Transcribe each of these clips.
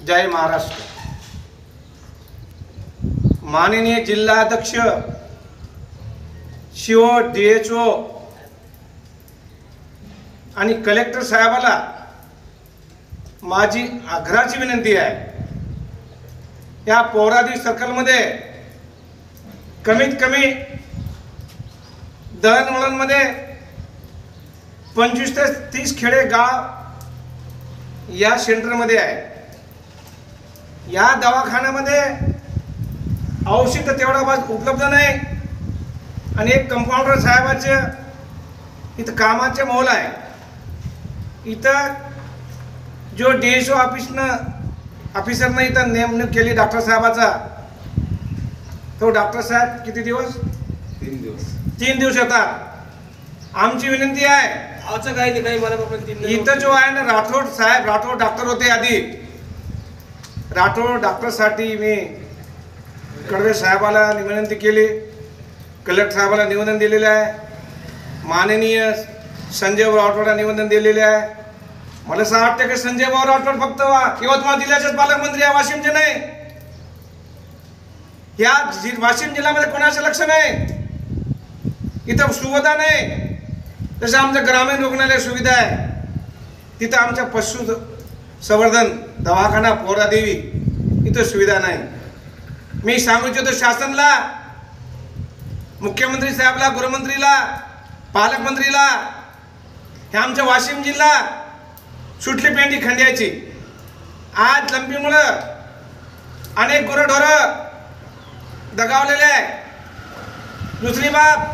जय महाराष्ट्र। माननीय जिल्हाध्यक्ष शिव DHO आणि कलेक्टर साहेबाला माझी आग्रहाची विनंती आहे, या पोरादी सर्कलमध्ये कमीत कमी दळणवळणमध्ये 25 ते 30 खेडे गाव या सेंटरमध्ये आहे। या दवाखान्यामध्ये औषध तेवढा बाज उपलब्ध नाही आणि एक कंपाऊंडर साहेबाचे इथं कामाचे मोल आहे। इथं जो DHO ऑफिसरनं इथं नेमणूक केली डॉक्टर साहेबाचा, तो डॉक्टर साहेब किती दिवस? 3 दिवस येतात। आमची विनंती आहे, असं काही नाही मला पण 3 दिवस इथं जो आहे ना राठोड साहेब, राठोड डॉक्टर होते आधी, राठोड डॉक्टरसाठी मी कडवे साहेबाला विनंती केली, कलेक्टर साहेबाला निवेदन दिलेलं आहे, माननीय संजय राठोडला निवेदन दिलेले आहे। मला असं वाटतं की संजय राठोड फक्त यवतमाळ जिल्ह्याचे पालकमंत्री आहे, वाशिमचे नाही। या वाशिम जिल्ह्यामध्ये कोणाचं लक्ष नाही, इथं सुविधा नाही। जसं आमचं ग्रामीण रुग्णालय सुविधा आहे, तिथं आमच्या पशु संवर्धन दवाखाना पोरादेवी इथं सुविधा नाही। मी सांगू इच्छितो शासनाला, मुख्यमंत्री साहेबला, गृहमंत्रीला, पालकमंत्रीला, हे आमच्या वाशिम जिल्हा सुटली पेंडी खंड्याची। आज लंपीमुळं अनेक गुरंढोरं दगावलेले आहे। दुसरी बाब,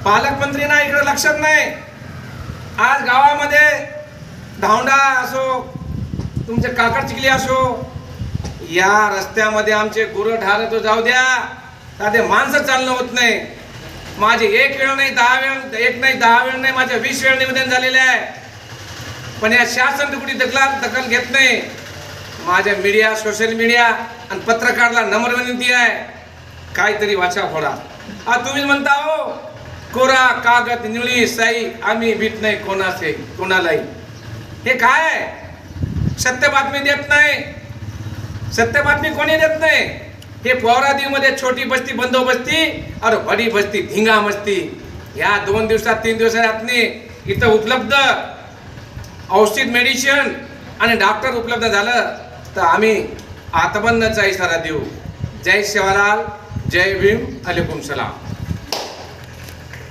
पालकमंत्रींना इकडे लक्षात नाही। आज गावामध्ये धावडा असो, तुमचे काकड चिखली असो, या रस्त्यामध्ये आमचे गुरंढोरं तो जाऊ द्या, साधे माणसं चालणं होत नाही। माझे एक वेळ नाही 10 वेळ, एक नाही 10 वेळ नाही, माझे 20 वेळ निवेदन झालेले आहे, पण या शासन कुठे दखल घेत नाही। माझ्या मीडिया, सोशल मीडिया आणि पत्रकारला नम्र विनंती आहे, काहीतरी वाचा फोडा। आज तुम्ही म्हणता हो कोरा कागद निळी साई, आम्ही भीत नाही कोणाचे कोणालाही। हे काय सत्य बातमी देत नाही, सत्य बातमी कोणी देत नाही। हे पोरादीमध्ये छोटी बस्ती बंदोबस्ती और बडी बस्ती धिंगा मस्ती, या 2 दिवसात 3 दिवसात इथं उपलब्ध औषध मेडिसिन आणि डॉक्टर उपलब्ध झालं तर आम्ही आत्मबंदचा इशारा देऊ। जय शिवलाल, जय भीम, अलैकुम सलाम।